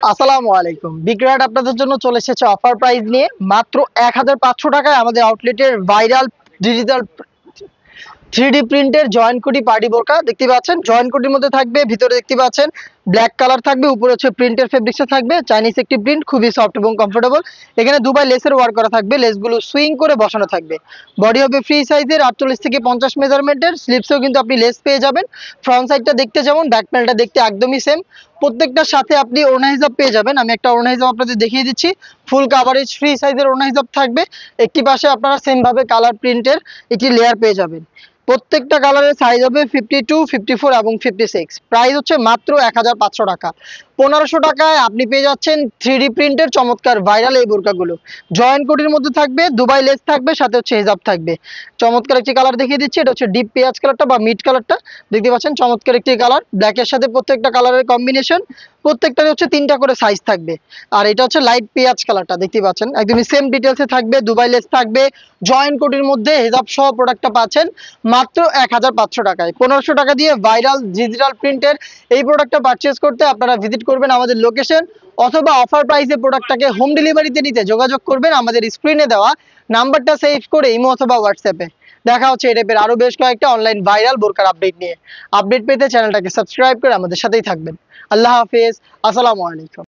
আসসালামু আলাইকুম। বিক্রয়াট আপনাদের জন্য চলে এসেছে অফার প্রাইস নিয়ে মাত্র ১৫০০ টাকায় আমাদের আউটলেটের ভাইরাল ডিজিটাল 3D প্রিন্টের জয়েন্ট কোটি পার্টি বোরকা দেখতে পাচ্ছেন। জয়েন্ট কোটির মধ্যে থাকবে, ভিতরে দেখতে পাচ্ছেন ব্ল্যাক কালার থাকবে, উপরে হচ্ছে প্রিন্টের ফেব্রিক্সে থাকবে চাইনিজ একটি প্রিন্ট, খুবই সফট এবং কমফোর্টেবল। এখানে দুবাই লেসের ওয়ার্ক করা থাকবে, লেসগুলো সুইং করে বসানো থাকবে। বডি হবে ফ্রি সাইজের ৪৮ থেকে ৫০ মেজারমেন্টের, স্লিপসেও কিন্তু আপনি লেস পেয়ে যাবেন। ফ্রন্ট সাইডটা দেখতে যেমন, ব্যাক প্যানেলটা দেখতে একদমই সেম। প্রত্যেকটার সাথে আপনি ওড়না হিজাব পেয়ে যাবেন। আমি একটা ওড়না হিজাব আপনাদের দেখিয়ে দিচ্ছি। ফুল কাভারেজ ফ্রি সাইজের ওড়না হিজাব থাকবে। একটি পাশে আপনারা সেম ভাবে কালার প্রিন্টের একটি লেয়ার পেয়ে যাবেন। প্রত্যেকটা কালারের সাইজ হবে 52, 54 এবং 56। প্রাইস হচ্ছে মাত্র ১৫০০ টাকা। ১৫০০ টাকায় আপনি পেয়ে যাচ্ছেন 3D প্রিন্টের চমৎকার ভাইরাল এই বোরকাগুলো। জয়েন্ট কোটির মধ্যে থাকবে, দুবাই লেস থাকবে, সাথে হচ্ছে হিজাব থাকবে। চমৎকার একটি কালার দেখিয়ে দিচ্ছি, এটা হচ্ছে ডিপ পেঁয়াজ কালারটা বা মিড কালারটা দেখতে পাচ্ছেন। চমৎকার একটি কালার, ব্ল্যাকের সাথে প্রত্যেকটা কালারের কম্বিনেশন। প্রত্যেকটার হচ্ছে ৩টা করে সাইজ থাকবে। আর এটা হচ্ছে লাইট পেঁয়াজ কালারটা দেখতে পাচ্ছেন, একদমই সেম ডিটেলসে থাকবে। দুবাই লেস থাকবে, জয়েন্ট কোটির মধ্যে হিজাব সহ প্রোডাক্টটা পাচ্ছেন মাত্র ১৫০০ টাকায়। ১৫০০ টাকা দিয়ে ভাইরাল ডিজিটাল প্রিন্টের এই প্রোডাক্টটা পারচেজ করতে আপনারা ভিজিট করবেন আমাদের লোকেশন, অথবা অফার প্রাইসে প্রোডাক্টটাকে হোম ডেলিভারিতে নিতে যোগাযোগ করবেন আমাদের স্ক্রিনে দেওয়া নাম্বারটা সেভ করে ইমো অথবা হোয়াটসঅ্যাপে। দেখা হচ্ছে এই টাইপের আরো বেশ কয়েকটা অনলাইন ভাইরাল বোরকার আপডেট নিয়ে। আপডেট পেতে চ্যানেলটাকে সাবস্ক্রাইব করে আমাদের সাথেই থাকবেন। আল্লাহ হাফেজ, আসসালামু আলাইকুম।